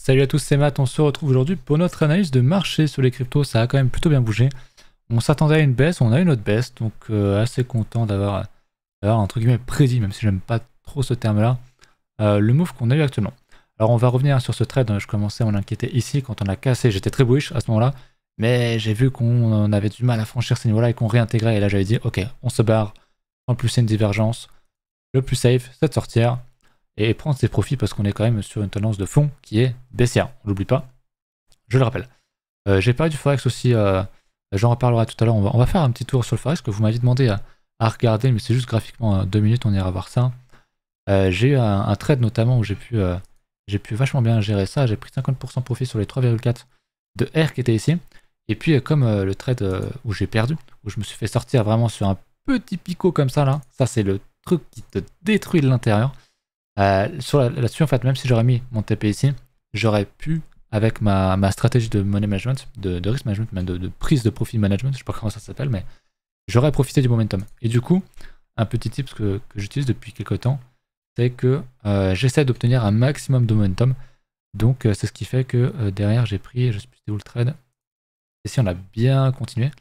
Salut à tous, c'est Matt, on se retrouve aujourd'hui pour notre analyse de marché sur les cryptos. Ça a quand même plutôt bien bougé. On s'attendait à une baisse, on a eu une autre baisse, donc assez content d'avoir entre guillemets prédit, même si j'aime pas trop ce terme-là, le move qu'on a eu actuellement. Alors on va revenir sur ce trade, je commençais à m'inquiéter ici quand on a cassé, j'étais très bullish à ce moment-là, mais j'ai vu qu'on avait du mal à franchir ces niveaux-là et qu'on réintégrait, et là j'avais dit ok, on se barre, en plus c'est une divergence, le plus safe c'est de sortir et prendre ses profits parce qu'on est quand même sur une tendance de fond qui est baissière, on l'oublie pas, je le rappelle. J'ai parlé du Forex aussi, j'en reparlerai tout à l'heure, on va faire un petit tour sur le Forex que vous m'aviez demandé à regarder, mais c'est juste graphiquement 2 minutes, on ira voir ça. J'ai eu un trade notamment où j'ai pu vachement bien gérer ça, j'ai pris 50% profit sur les 3,4 de R qui était ici, et puis comme le trade où j'ai perdu, où je me suis fait sortir vraiment sur un petit picot comme ça là, ça c'est le truc qui te détruit de l'intérieur. Là-dessus en fait, même si j'aurais mis mon TP ici, j'aurais pu, avec ma stratégie de money management, de risk management, même de prise de profit management, je sais pas comment ça s'appelle, mais j'aurais profité du momentum. Et du coup, un petit tip que j'utilise depuis quelques temps, c'est que j'essaie d'obtenir un maximum de momentum. Donc c'est ce qui fait que derrière j'ai pris, je sais plus où le trade, ici on a bien continué,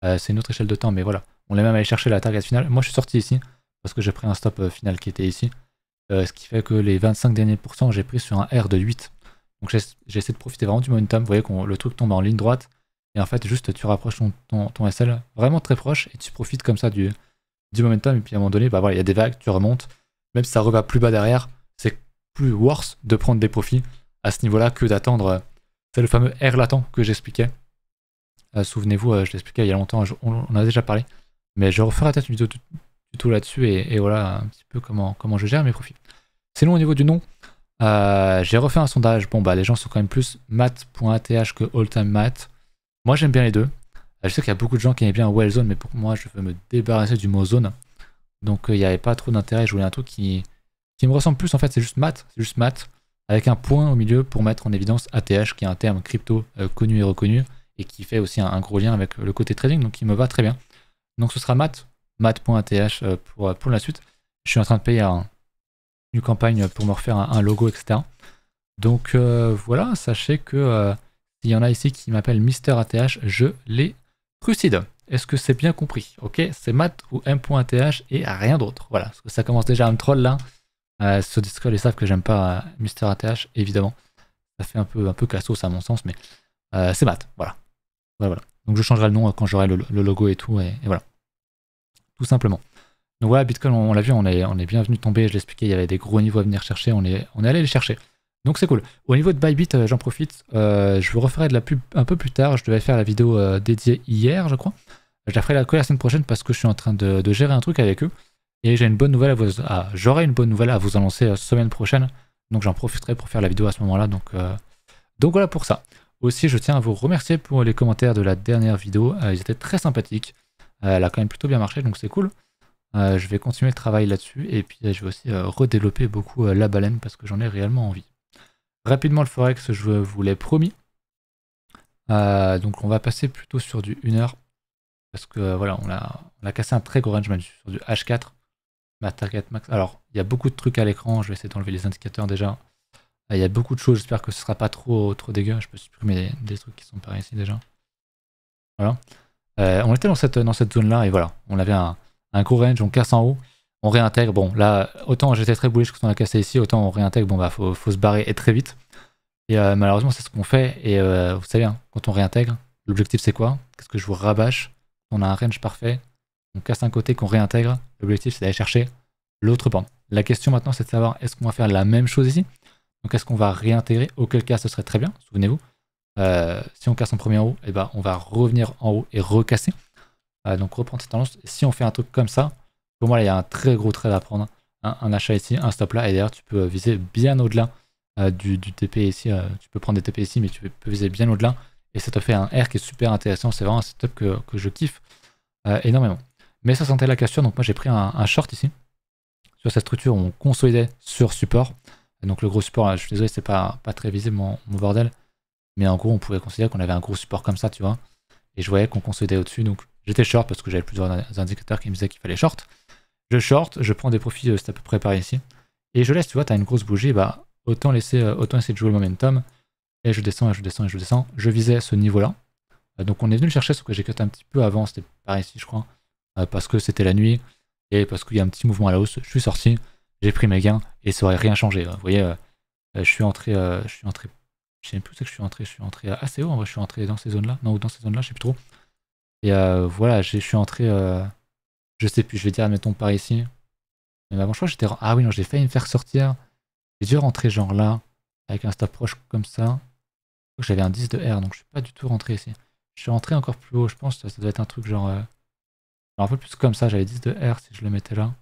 c'est une autre échelle de temps, mais voilà, on est même allé chercher la target finale. Moi je suis sorti ici, parce que j'ai pris un stop final qui était ici, ce qui fait que les 25 derniers pourcents j'ai pris sur un R de 8. Donc j'ai essayé de profiter vraiment du momentum, vous voyez que le truc tombe en ligne droite, et en fait juste tu rapproches ton SL vraiment très proche, et tu profites comme ça du momentum, et puis à un moment donné, bah voilà, il y a des vagues, tu remontes, même si ça reva plus bas derrière, c'est plus worse de prendre des profits à ce niveau-là que d'attendre. C'est le fameux R latent que j'expliquais. Souvenez-vous, je l'expliquais il y a longtemps, on en a déjà parlé, mais je referai peut-être une vidéo tuto là-dessus, et voilà un petit peu comment je gère mes profits. Sinon au niveau du nom, j'ai refait un sondage. Bon bah les gens sont quand même plus math.ath que all-time math. Moi j'aime bien les deux. Je sais qu'il y a beaucoup de gens qui aiment bien well zone, mais pour moi je veux me débarrasser du mot zone. Donc il n'y avait pas trop d'intérêt, je voulais un truc qui me ressemble plus en fait, c'est juste math, avec un point au milieu pour mettre en évidence ATH, qui est un terme crypto connu et reconnu, et qui fait aussi un gros lien avec le côté trading, donc il me va très bien. Donc ce sera math.ath pour la suite. Je suis en train de payer une campagne pour me refaire un logo, etc. Donc voilà, sachez que s'il y en a ici qui m'appellent Mister ATH, je les trucide. Est-ce que c'est bien compris? Ok, c'est math ou m.ath et rien d'autre. Voilà, parce que ça commence déjà à me troll là. Sur Discord, ils savent que j'aime pas Mister ATH, évidemment. Ça fait un peu cassos à mon sens, mais c'est math, voilà. Voilà. Donc je changerai le nom quand j'aurai le logo et tout, et voilà. Tout simplement. Donc voilà, Bitcoin, on l'a vu, on est bien venu tomber, je l'expliquais, il y avait des gros niveaux à venir chercher, on est allé les chercher. Donc c'est cool. Au niveau de Bybit, j'en profite, je vous referai de la pub un peu plus tard, je devais faire la vidéo dédiée hier, je crois. Je la ferai que la semaine prochaine parce que je suis en train de gérer un truc avec eux. Et j'ai une bonne nouvelle j'aurai une bonne nouvelle à vous annoncer semaine prochaine. Donc j'en profiterai pour faire la vidéo à ce moment-là. Donc voilà pour ça. Aussi, je tiens à vous remercier pour les commentaires de la dernière vidéo. Ils étaient très sympathiques. Elle a quand même plutôt bien marché, donc c'est cool. Je vais continuer le travail là-dessus. Et puis je vais aussi redévelopper beaucoup la baleine parce que j'en ai réellement envie. Rapidement le Forex, je vous l'ai promis. Donc on va passer plutôt sur du 1 heure. Parce que voilà, on a cassé un très gros range sur du H4, ma target max. Alors, il y a beaucoup de trucs à l'écran, je vais essayer d'enlever les indicateurs déjà. Il y a beaucoup de choses, j'espère que ce sera pas trop dégueu. Je peux supprimer des trucs qui sont par ici déjà. Voilà. On était dans cette zone-là et voilà, on avait un gros range, on casse en haut, on réintègre. Bon, là, autant j'étais très bullish quand on a cassé ici, autant on réintègre, bon bah faut se barrer et très vite. Et malheureusement, c'est ce qu'on fait. Et vous savez, hein, quand on réintègre, l'objectif c'est quoi? Qu'est-ce que je vous rabâche? On a un range parfait, on casse un côté qu'on réintègre, l'objectif c'est d'aller chercher l'autre bande. La question maintenant c'est de savoir est-ce qu'on va faire la même chose ici? Donc est-ce qu'on va réintégrer? Auquel cas ce serait très bien, souvenez-vous. Si on casse en premier en haut, et ben, on va revenir en haut et recasser. Donc reprendre cette tendance. Et si on fait un truc comme ça, pour moi là il y a un très gros trade à prendre. Un achat ici, un stop là, et d'ailleurs tu peux viser bien au-delà du TP ici. Tu peux prendre des TP ici, mais tu peux viser bien au-delà. Et ça te fait un R qui est super intéressant, c'est vraiment un setup que je kiffe énormément. Mais ça sentait la cassure, donc moi j'ai pris un short ici. Sur cette structure, on consolidait sur support. Donc le gros support, là, je suis désolé, c'est pas très visible mon bordel. Mais en gros, on pouvait considérer qu'on avait un gros support comme ça, tu vois. Et je voyais qu'on consolidait au-dessus, donc j'étais short parce que j'avais plusieurs indicateurs qui me disaient qu'il fallait short. Je short, je prends des profits, c'est à peu près par ici. Et je laisse, tu vois, tu as une grosse bougie, bah autant essayer de jouer le momentum. Et je descends, et je descends, et je descends. Je visais ce niveau-là. Donc on est venu le chercher, sauf que j'ai cut un petit peu avant, c'était par ici je crois. Parce que c'était la nuit, et parce qu'il y a un petit mouvement à la hausse. Je suis sorti, j'ai pris mes gains, et ça aurait rien changé. Vous voyez, je suis entré, je sais même plus où c'est que je suis entré assez haut, en vrai, je suis entré dans ces zones-là. Non, ou dans ces zones-là, je sais plus trop. Et voilà, je suis entré, je sais plus, je vais dire, admettons par ici. Mais avant, je crois que j'étais. Ah oui, non, j'ai failli me faire sortir. J'ai dû rentrer genre là, avec un stop proche comme ça. J'avais un 10 de R, donc je suis pas du tout rentré ici. Je suis rentré encore plus haut, je pense que ça doit être un truc genre. Un peu plus comme ça, j'avais 10 de R si je le mettais là.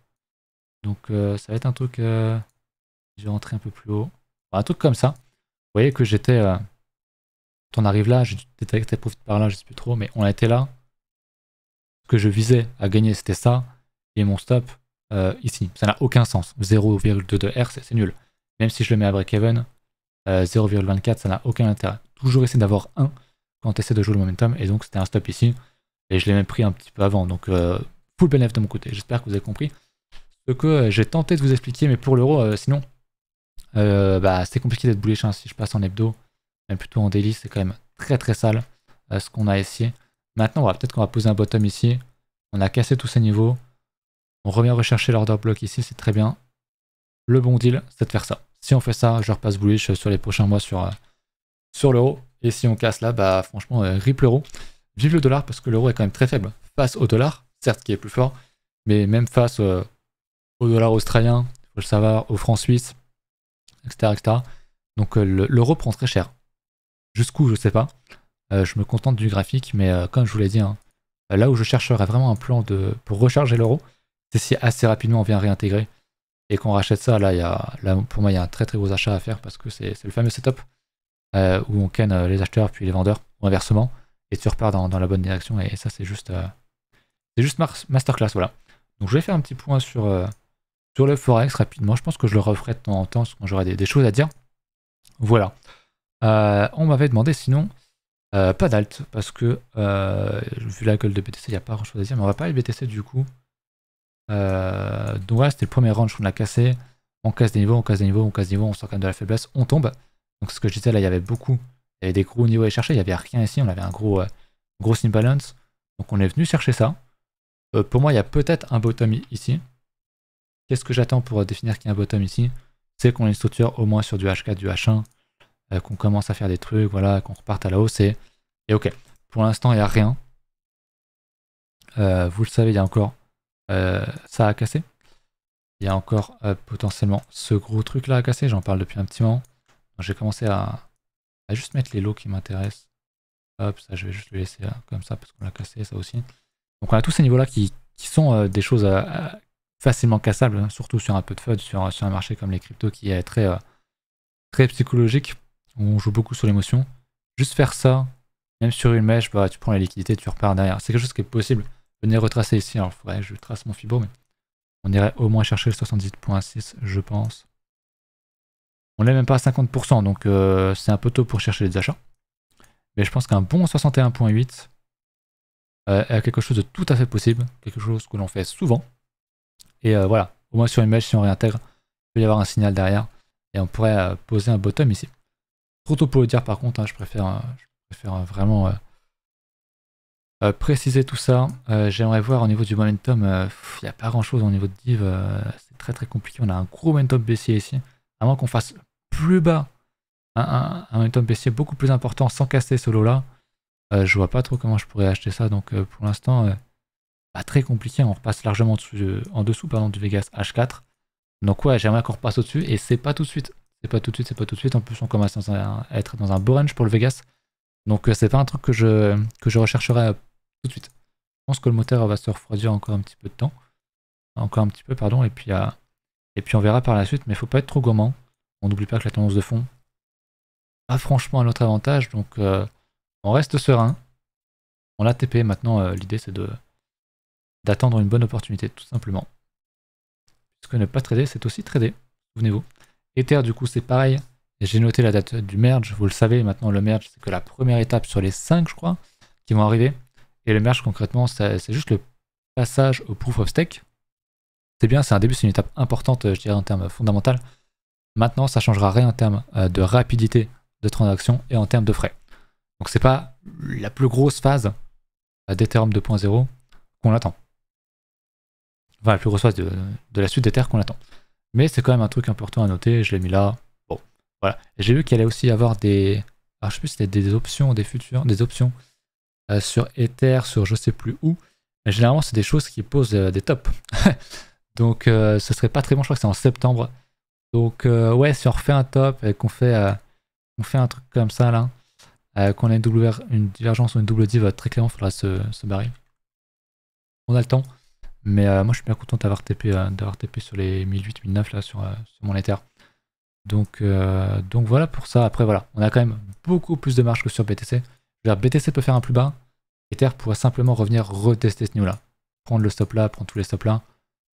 Donc ça va être un truc. Je vais rentrer un peu plus haut. Enfin, un truc comme ça. Vous voyez que j'étais. Quand on arrive là, j'ai détecté profite par là, je sais plus trop, mais on a été là. Ce que je visais à gagner, c'était ça. Et mon stop, ici. Ça n'a aucun sens. 0,2 de R, c'est nul. Même si je le mets à break-even, 0,24, ça n'a aucun intérêt. Toujours essayer d'avoir 1 quand tu essaies de jouer le momentum. Et donc, c'était un stop ici. Et je l'ai même pris un petit peu avant. Donc, full bénéfice de mon côté. J'espère que vous avez compris ce que j'ai tenté de vous expliquer. Mais pour l'euro, sinon, c'est compliqué d'être bullish si je passe en hebdo. Même plutôt en daily, c'est quand même très très sale ce qu'on a ici. Maintenant, peut-être qu'on va poser un bottom ici. On a cassé tous ces niveaux. On revient rechercher l'order block ici, c'est très bien. Le bon deal, c'est de faire ça. Si on fait ça, je repasse bullish sur les prochains mois sur l'euro. Et si on casse là, franchement, rip l'euro. Vive le dollar parce que l'euro est quand même très faible face au dollar, certes qui est plus fort, mais même face au dollar australien, il faut le savoir, au franc suisse, etc. etc. Donc l'euro prend très cher. Jusqu'où, je sais pas. Je me contente du graphique, mais comme je vous l'ai dit, hein, là où je chercherai vraiment un plan pour recharger l'euro, c'est si assez rapidement on vient réintégrer et qu'on rachète ça. Là, pour moi, il y a un très très gros achat à faire parce que c'est le fameux setup où on ken les acheteurs puis les vendeurs, ou inversement, et tu repars dans la bonne direction. Et ça, c'est juste masterclass. Voilà. Donc, je vais faire un petit point sur le Forex rapidement. Je pense que je le referai de temps en temps quand j'aurai des choses à dire. Voilà. On m'avait demandé sinon. Pas d'alt, parce que vu la gueule de BTC, il n'y a pas grand chose à dire, mais on va parler de BTC du coup. Donc voilà, c'était le premier range qu'on a cassé. On casse des niveaux, on casse des niveaux, on casse des niveaux, on sort quand même de la faiblesse, on tombe. Donc ce que je disais là, il y avait des gros niveaux à aller chercher, il n'y avait rien ici, on avait un gros imbalance. Donc on est venu chercher ça. Pour moi, il y a peut-être un bottom ici. Qu'est-ce que j'attends pour définir qu'il y a un bottom ici? C'est qu'on ait une structure au moins sur du H4, du H1. Qu'on commence à faire des trucs, voilà, qu'on reparte à la hausse et ok. Pour l'instant, il n'y a rien. Vous le savez, il y a encore ça à casser. Il y a encore potentiellement ce gros truc là à casser, j'en parle depuis un petit moment. J'ai commencé à juste mettre les lots qui m'intéressent. Hop, ça je vais juste le laisser comme ça parce qu'on l'a cassé, ça aussi. Donc on a tous ces niveaux là qui sont des choses facilement cassables, hein, surtout sur un peu de FUD, sur un marché comme les cryptos qui est très psychologique. On joue beaucoup sur l'émotion. Juste faire ça, même sur une mèche, tu prends la liquidité, tu repars derrière. C'est quelque chose qui est possible. Venez retracer ici. Alors, faudrait que je trace mon Fibo, mais on irait au moins chercher le 78.6, je pense. On n'est même pas à 50%, donc c'est un peu tôt pour chercher les achats. Mais je pense qu'un bon 61.8 est quelque chose de tout à fait possible, quelque chose que l'on fait souvent. Et voilà, au moins sur une mèche, si on réintègre, il peut y avoir un signal derrière. Et on pourrait poser un bottom ici. Trop tôt pour le dire par contre, hein, je préfère vraiment préciser tout ça. J'aimerais voir au niveau du momentum, il n'y a pas grand chose au niveau de div, c'est très très compliqué. On a un gros momentum baissier ici, à moins qu'on fasse plus bas, un momentum baissier beaucoup plus important sans casser ce lot là. Je vois pas trop comment je pourrais acheter ça, donc pour l'instant, très compliqué. On repasse largement en dessous du Vegas H4. Donc ouais, j'aimerais qu'on repasse au-dessus, et c'est pas tout de suite. C'est pas tout de suite. En plus, on commence à être dans un beau range pour le Vegas. Donc, c'est pas un truc que je rechercherai tout de suite. Je pense que le moteur va se refroidir encore un petit peu de temps. Encore un petit peu, pardon. Et puis on verra par la suite. Mais il faut pas être trop gourmand. On n'oublie pas que la tendance de fond a franchement un autre avantage. Donc, on reste serein. On l'a TP. Maintenant, l'idée, c'est d'attendre une bonne opportunité, tout simplement. Puisque ne pas trader, c'est aussi trader. Souvenez-vous. Ether, du coup, c'est pareil. J'ai noté la date du merge. Vous le savez, maintenant, le merge, c'est que la première étape sur les 5, je crois, qui vont arriver. Et le merge, concrètement, c'est juste le passage au proof of stake. C'est bien, c'est un début, c'est une étape importante, je dirais, en termes fondamentaux. Maintenant, ça ne changera rien en termes de rapidité de transactions et en termes de frais. Donc c'est pas la plus grosse phase d'Ethereum 2.0 qu'on attend. Enfin, la plus grosse phase de la suite d'Ether qu'on attend. Mais c'est quand même un truc important à noter, je l'ai mis là. Bon, voilà. J'ai vu qu'il allait aussi y avoir des... Alors je sais plus si c'était des options, des options sur Ether, sur je sais plus où. Mais généralement, c'est des choses qui posent des tops. Donc ce serait pas très bon, je crois que c'est en septembre. Donc ouais, si on refait un top et qu'on fait un truc comme ça là, qu'on a une divergence ou une double div, très clairement, il faudra se barrer. On a le temps. Mais moi, je suis bien content d'avoir TP sur les 1008, 1009 là sur mon Ether. Donc voilà pour ça. Après, voilà, on a quand même beaucoup plus de marge que sur BTC. Je veux dire, BTC peut faire un plus bas. Ether pourrait simplement revenir retester ce niveau-là. Prendre le stop là, prendre tous les stops là.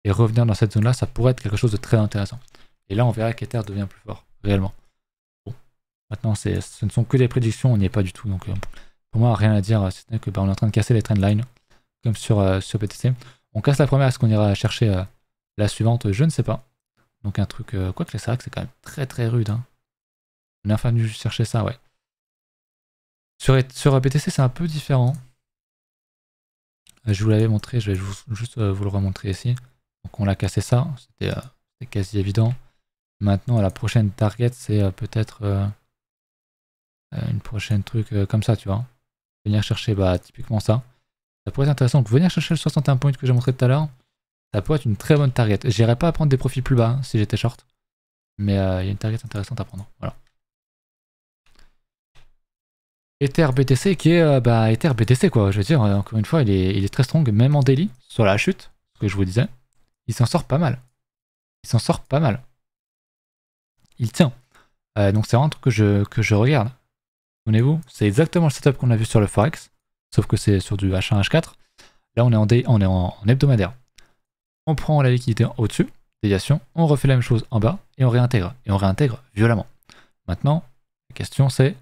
Et revenir dans cette zone-là, ça pourrait être quelque chose de très intéressant. Et là, on verra qu'Ether devient plus fort, réellement. Bon, maintenant, ce ne sont que des prédictions, on n'y est pas du tout. Donc, pour moi, rien à dire, si ce n'est que on est en train de casser les trendlines, comme sur BTC. On casse la première, est-ce qu'on ira chercher la suivante? Je ne sais pas. Donc, un truc, quoique c'est vrai que c'est quand même très très rude. Hein. On est enfin venu chercher ça, ouais. Sur BTC, c'est un peu différent. Je vous l'avais montré, je vais juste vous le remontrer ici. Donc, on l'a cassé ça, c'était quasi évident. Maintenant, la prochaine target, c'est peut-être une prochaine truc comme ça, tu vois. Venir chercher typiquement ça. Ça pourrait être intéressant. Donc, venir chercher le 61 points que j'ai montré tout à l'heure, ça pourrait être une très bonne target. J'irais pas à prendre des profils plus bas si j'étais short. Mais il y a une target intéressante à prendre. Voilà. Ether BTC qui est Ether BTC quoi. Je veux dire, encore une fois, il est très strong, même en daily, sur la chute, ce que je vous disais. Il s'en sort pas mal. Il tient. Donc c'est vraiment un truc que je regarde. Souvenez-vous, c'est exactement le setup qu'on a vu sur le Forex, sauf que c'est sur du H1, H4. Là, on est en hebdomadaire. On prend la liquidité au-dessus, déviation, on refait la même chose en bas, et on réintègre. Et on réintègre violemment. Maintenant, la question c'est...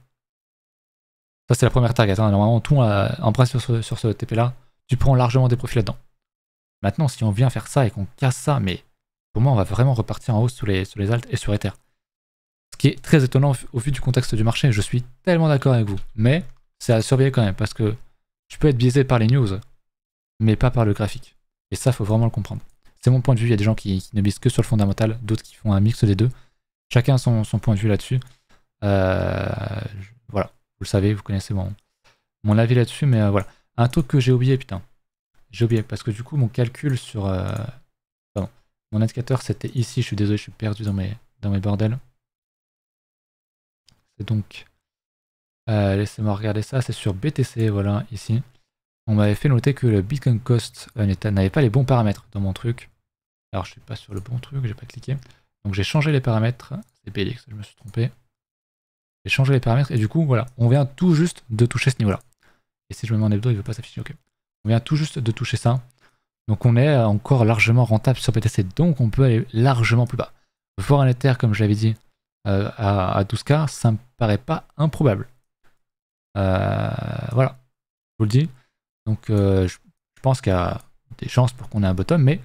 Ça, c'est la première target. Hein. Normalement, tout en principe sur ce TP-là, tu prends largement des profits là-dedans. Maintenant, si on vient faire ça et qu'on casse ça, mais pour moi, on va vraiment repartir en hausse sur les alts et sur Ether. Ce qui est très étonnant au vu du contexte du marché, je suis tellement d'accord avec vous. Mais c'est à surveiller quand même, parce que tu peux être biaisé par les news, mais pas par le graphique. Et ça, il faut vraiment le comprendre. C'est mon point de vue, il y a des gens qui ne misent que sur le fondamental, d'autres qui font un mix des deux. Chacun a son point de vue là-dessus. Voilà, vous le savez, vous connaissez mon avis là-dessus, mais voilà. Un truc que j'ai oublié, putain. J'ai oublié, parce que du coup, mon calcul sur... Pardon. Mon indicateur, c'était ici, je suis désolé, je suis perdu dans mes bordels. C'est donc... laissez-moi regarder ça, c'est sur BTC, voilà, ici. On m'avait fait noter que le Bitcoin Cost n'avait pas les bons paramètres dans mon truc. Alors, je suis pas sur le bon truc, j'ai pas cliqué. Donc, j'ai changé les paramètres. C'est BLX, je me suis trompé. J'ai changé les paramètres et du coup, voilà, on vient tout juste de toucher ce niveau-là. Et si je me mets en hebdo, il ne veut pas s'afficher, ok. On vient tout juste de toucher ça. Donc on est encore largement rentable sur BTC, donc on peut aller largement plus bas. Voir un Ether, comme je l'avais dit, à 12K, ça me paraît pas improbable. Voilà, je vous le dis. Donc je pense qu'il y a des chances pour qu'on ait un bottom, mais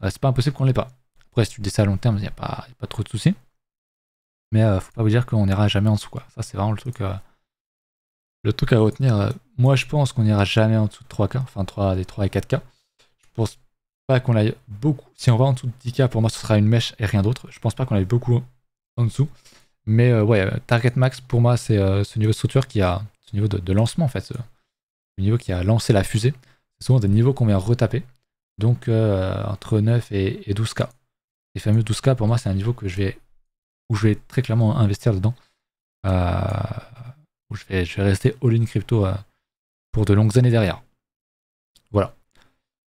c'est pas impossible qu'on l'ait pas. Après, si tu dis ça à long terme, il n'y a pas trop de soucis. Mais faut pas vous dire qu'on n'ira jamais en dessous, quoi. Ça, c'est vraiment le truc à retenir. Moi, je pense qu'on n'ira jamais en dessous de 3K, enfin des 3 et 4K. Je pense pas qu'on aille beaucoup. Si on va en dessous de 10K, pour moi, ce sera une mèche et rien d'autre. Je pense pas qu'on aille beaucoup en dessous. Mais ouais, target max, pour moi, c'est ce niveau de structure qui a, ce niveau de lancement, en fait. Le niveau qui a lancé la fusée. C'est souvent des niveaux qu'on vient retaper. Donc, entre 9 et 12K. Les fameux 12K, pour moi, c'est un niveau que où je vais très clairement investir dedans. Où je vais rester all-in crypto pour de longues années derrière. Voilà.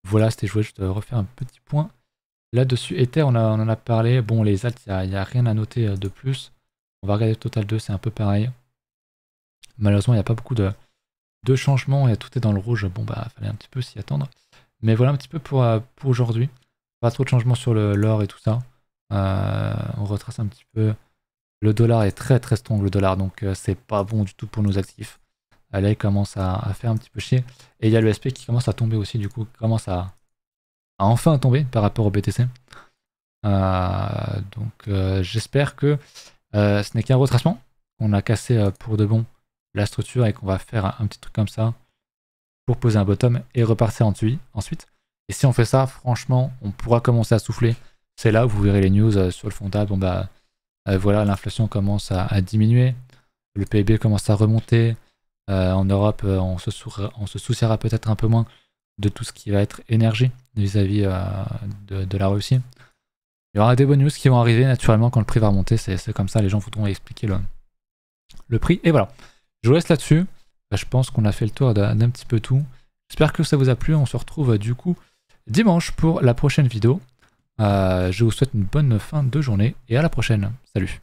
Voilà, c'était joué. Je te refais un petit point là-dessus. Ether, on en a parlé. Bon, les alts, il n'y a rien à noter de plus. On va regarder le Total 2, c'est un peu pareil. Malheureusement, il n'y a pas beaucoup de changements et tout est dans le rouge. Bon, bah, fallait un petit peu s'y attendre. Mais voilà un petit peu pour aujourd'hui. Pas trop de changements sur l'or et tout ça. On retrace un petit peu. Le dollar est très très strong, le dollar, donc c'est pas bon du tout pour nos actifs. Là, il commence à faire un petit peu chier. Et il y a le SP qui commence à tomber aussi, du coup, qui commence à enfin tomber par rapport au BTC. Donc j'espère que ce n'est qu'un retracement qu'on a cassé pour de bon la structure et qu'on va faire un petit truc comme ça pour poser un bottom et repartir ensuite. Et si on fait ça, franchement, on pourra commencer à souffler. C'est là où vous verrez les news sur le Fonda. Bon bah voilà, l'inflation commence à diminuer, le PIB commence à remonter. En Europe, on se souciera peut-être un peu moins de tout ce qui va être énergie vis-à-vis de la Russie. Il y aura des bonnes news qui vont arriver naturellement quand le prix va remonter. C'est comme ça, les gens voudront expliquer le prix. Et voilà, je vous laisse là-dessus. Je pense qu'on a fait le tour d'un petit peu tout. J'espère que ça vous a plu. On se retrouve du coup dimanche pour la prochaine vidéo. Je vous souhaite une bonne fin de journée et à la prochaine. Salut.